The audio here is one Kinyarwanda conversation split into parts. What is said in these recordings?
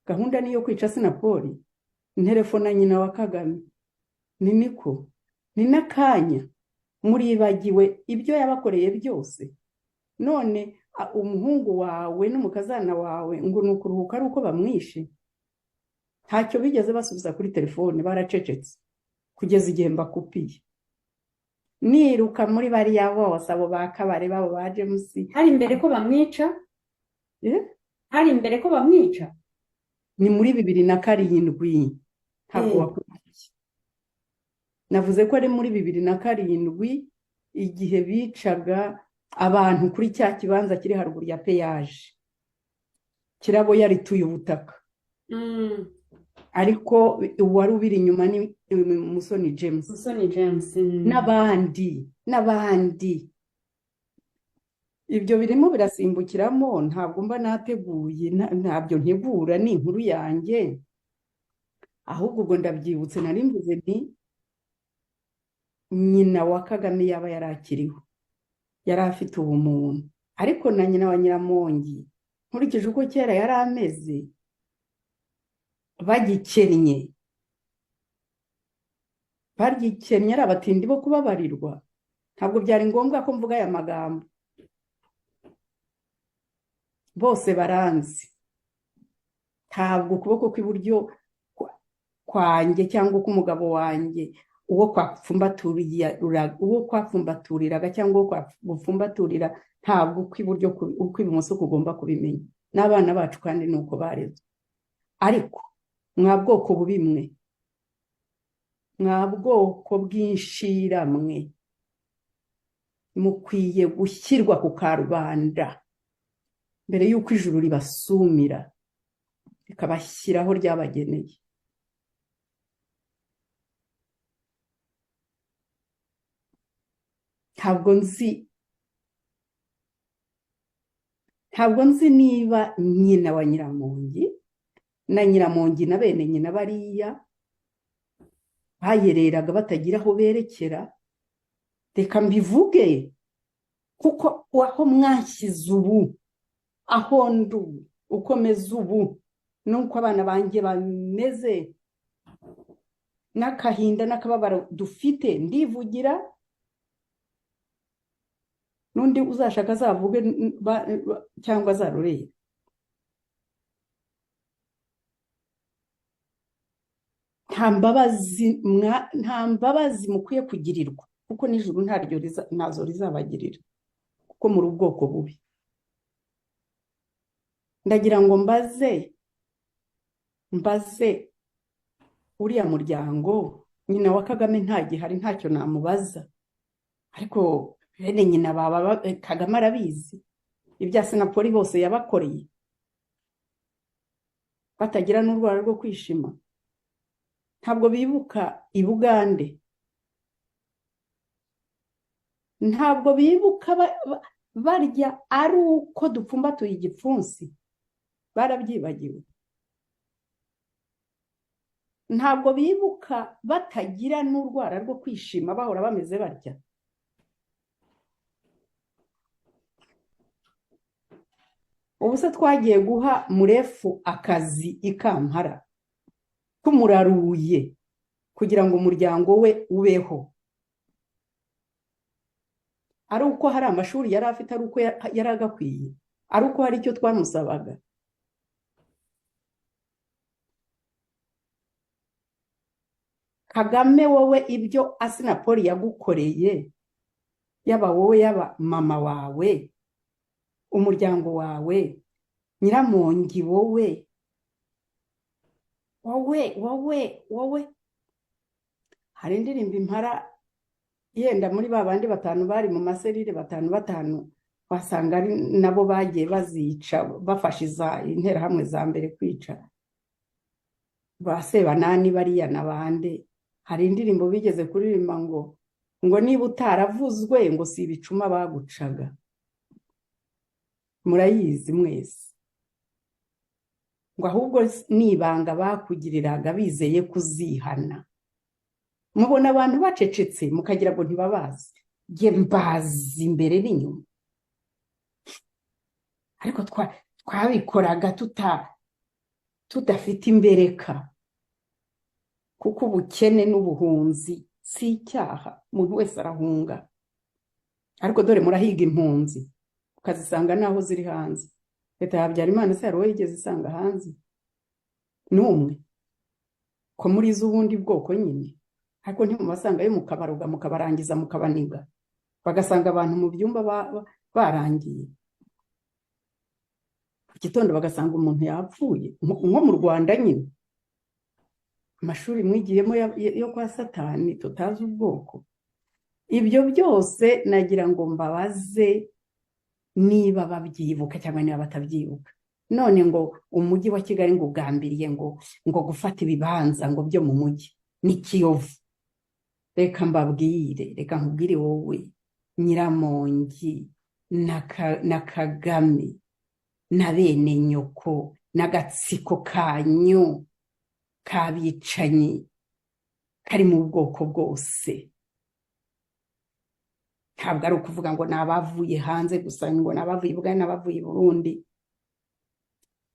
gahunda niyo kwica Sinapoli. Nterefona nyina wa Kagame, ni niko, ni n'akanya muribagiwe ibyo yabakoreye byose. None umuhungu wawe n'umukazana wawe ngo ni ukuruhuka ari uko bamwishe. Ntacyo bigeze basubiza kuri telefone, baracecetse kugeza igihe mbakupiye. Niruka muri bariya bose abo bakabare babo ba James. hari imbere ko bamwica hari imbere ko bamwica Ni muri 2007 ntabwo wakurikiye. Navuze ko ari muri 2007 igihe bicaga abantu kuri cya kibanza kiri haruguru ya peyaje. Kirabo yari tuye ubutaka. Ariko wari ubiri inyuma ni Musoni James. Musoni James n'abandi. Ibyo birimo birasimbukiramo, ntabwo mba nateguye, ntabyo ntegura, ni inkuru yanjye. Ahubwo ubwo ndabyibutse, nari mvuze nti nyina wa Kagame yaba yarakiriho, yari afite ubumuntu. Ariko na nyina wa Nyiramongi, nkurikije uko kera yari ameze, bagikennye ari abatindi bo kubabarirwa, ntabwo byari ngombwa ko mvuga aya magambo. Bose baranzi. Ntabwo ukuboko kw'iburyo kwanjye cyangwa k'umugabo wanjye uwo kwapfumbaturiraga cyangwa uwo gupfumbaturira, ntabwo ukw'iburyo ukw'ibumoso kugomba kubimenya. N'abana bacu kandi ni uko barezwe. Ariko mwa bwoko bubimwe, mwa bwoko bw'inshiramwe, mukwiye gushyirwa ku karubanda mbere y'uko ijuru ribasumira rikabashyiraho ryabageneye. Ntabwo nzi niba nyina wa Nyiramongi na Nyiramongi na bene nyina bariya bayereraga batagira aho berekera. Reka mbivuge, kuko aho mwashyize ubu, aho ndu ukomeza ubu, nuko abana banjye bameze, n'akahinda n'akababaro dufite, ndivugira. N'undi uzashaka azavuge cyangwa azaroreye. Nta mbabazi mukwiye kugirirwa, kuko n'ijuru ntazo rizabagirira, kuko muri ubwoko bubi. Ndagira ngo mbaze uriya muryango, nyina wa Kagame ntagihari, ntacyo namubaza. Ariko bene nyina baba Kagame arabizi ibya Sinapoli bose yabakoreye, batagira n'urwara rwo kwishima. Ntabwo bibuka i Bugande, ntabwo bibuka barya ari uko dupfumbatuye igipfunsi, barabyibagiwe. Ntabwo bibuka batagira n'urwara rwo kwishima, bahora bameze barya. Ubu se twagiye guha Murefu akazi i Kampala, tumuraruye kugira ngo umuryango we ubeho. Ari uko hari amashuri yari afite, ari uko yari agakwiye, ari uko hari icyo twamusabaga. Kagame wowe ibyo Sinapoli yagukoreye, yaba wowe yaba mama wawe, umuryango wawe, Nyiramongi wowe hari indirimbo impara yenda muri babandi batanu bari mu maserire batanu wasanga ari nabo bagiye bazica bafashiza interahamwe za mbere kwica ba Sebanani bariya nabande. Hari indirimbo bigeze kuririmba ngo niba utaravuzwe ngo si ibicuma bagucaga. Murayizi mwese, ngo ahubwo nibanga bakugiriraga bizeye kuzihana. Mubona abantu bacecetse mukagira ngo ntibabazi, nge mbazi imbere n'inyuma. Ariko twabikoraga tudafite imbereka, kuko ubukene n'ubuhunzi si icyaha, umuntu wese arahunga. Ariko dore murahiga impunzi ukazisanga naho ziri hanze. Leta ya Habyarimana se hari uwo yigeze isanga hanze? N'umwe. Ko muri z'ubundi bwoko nyine. Ariko ntimubasangayo mukabaroga, mukabarangiza, mukabaniga. Bagasanga abantu mu byumba barangiye. Ku gitondo bagasanga umuntu yapfuye. Nko mu Rwanda nyine. Amashuri mwigiyemo yo kwa Satani tutazi ubwoko. Ibyo byose nagira ngo mbabaze niba babyibuka cyangwa niba batabyibuka. None ngo umujyi wa Kigali ngo ugambiriye ngo gufata ibibanza ngo byo mu mujyi ni Kiyovu. Reka mbabwire, reka nkubwire wowe Nyiramongi na Kagame na bene nyoko n'agatsiko kanyu kabicanyi kari mu bwoko bwose. Ntabwo ari ukuvuga ngo nabavuye hanze gusa, ngo nabavuye Buganda n'abavuye Burundi.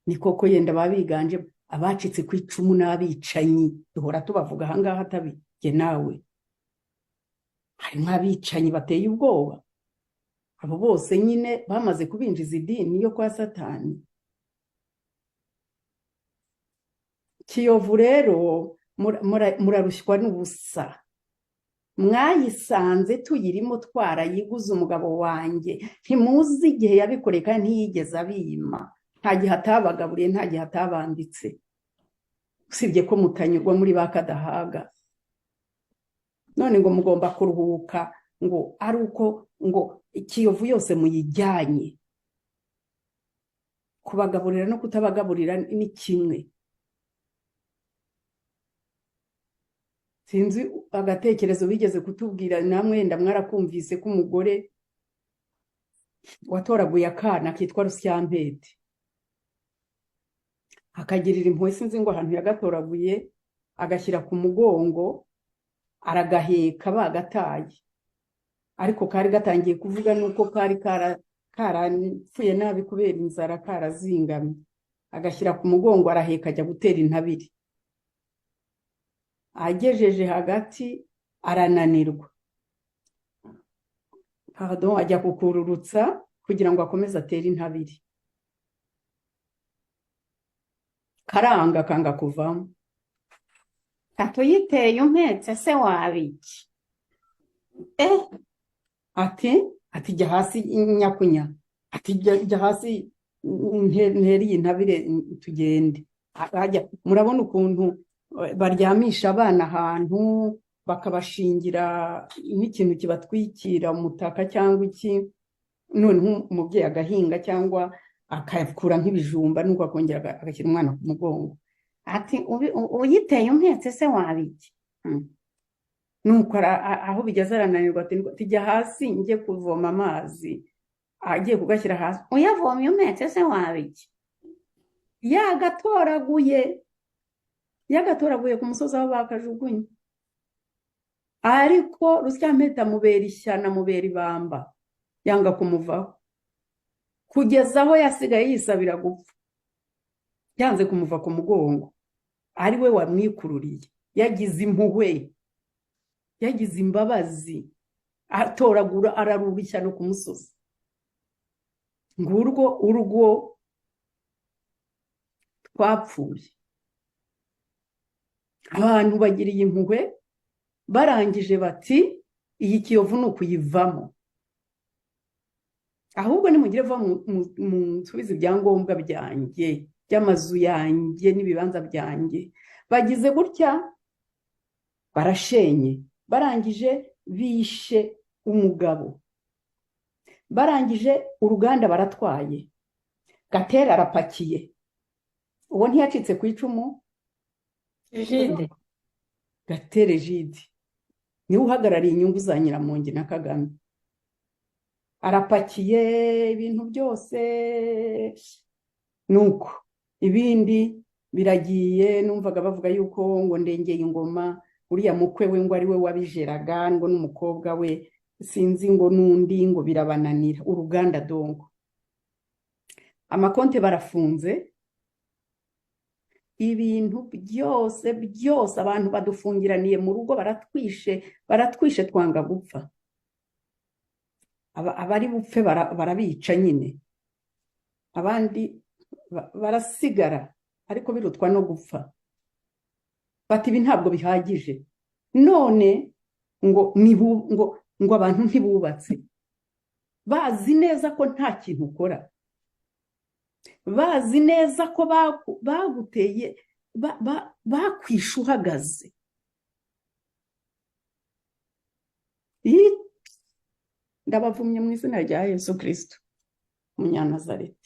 Ni koko yenda babiganje abacitse ku icumu n'abicanyi duhora tubavuga ahangaha atabige nawe. Hari nk'abicanyi bateye ubwoba. Abo bose nyine bamaze kubinjiza idini yo kwa Satani. Kiyovu rero murarushywa n'ubusa. Mwayisanze tuyirimo twarayiguze umugabo wanjye. Ntimuzi igihe yabikoreye kandi ntiyigeze abima. Nta gihe atabagaburiye, nta gihe atabanditse. Usibye ko mutanyurwa muri bakadahaga. None ngo mugomba kuruhuka ngo ari uko ngo Kiyovu yose muyijyanye. Kubagaburira no kutabagaburira ni kimwe. Sinzi agatekerezo bigeze kutubwira namwe wenda mwarakumvise ko umugore watoraguye akana kitwa Rusyampete akagirira impuhwe, sinzi ngo ahantu yagatoraguye agashyira ku mugongo aragaheka bagataye, ariko kari gatangiye kuvuga nuko kari karapfuye nabi kubera inzara karazingamye, agashyira ku mugongo araheka ajya gutera intabire. Agejeje hagati arananirwa, ajya kukururutsa kugira ngo akomeze atere intabire. Karanga kanga kuvamo. Atuyiteye umpetse se wabiki? Ati jya hasi nyakunya. Ati jya hasi nteri intabire tugende. Murabona ukuntu baryamisha abana ahantu bakabashingira n'ikintu kibatwikira umutaka cyangwa iki, none umubyeyi agahinga cyangwa akakura nk'ibijumba nuko akongera agashyira umwana ku mugongo. Ati uyiteye umpetse se wabiki? Nuko aho bigeze arananirwa ati jya hasi njye kuvoma amazi. Agiye kugashyira hasi. Uyavomye umpetse se wabiki? Yagatoraguye ku musozi aho bakajugunye. Ariko Rusyampete amubera ishyana, amubera ibamba, yanga kumuvaho kugeza aho yasigaye yisabira gupfa, yanze kumuva ku mugongo. Ari we wamwikururiye, yagize impuhwe, yagize imbabazi, atoragura ararura ishyano ku musozi. Ngurwo urwo twapfuye. Abantu bagiriye impuhwe, barangije bati iyi Kiyovu ni ukuyivamo. Ahubwo nimugire va mu nsubizi ibyangombwa byanjye, by'amazu yanjye n'ibibanza byanjye. Bagize gutya barashenye, barangije bishe umugabo, barangije uruganda baratwaye, Gatera arapakiye. Uwo ntiyacitse ku icumu? Jide. Gatera Jide niwe uhagarariye inyungu za Nyiramongi na Kagame. Arapakiye ibintu byose, nuko ibindi biragiye. Numvaga bavuga yuko ngo Ndengeye Ingoma uriya mukwe we ngo ari we wabijeraga, ngo n'umukobwa we sinzi ngo n'undi, ngo birabananira uruganda dongo. Amakonte barafunze, ibintu byose abantu badufungiraniye mu rugo, baratwishe twanga gupfa. Abari bupfe barabica nyine, abandi barasigara ariko birutwa no gupfa. Bati ibi ntabwo bihagije, none ngo abantu ntibubatse, bazi neza ko nta kintu ukora, bazi neza ko baguteye, bakwishe uhagaze. Ndabavumye mu izina rya Yesu Kristo, Umunyanazareti.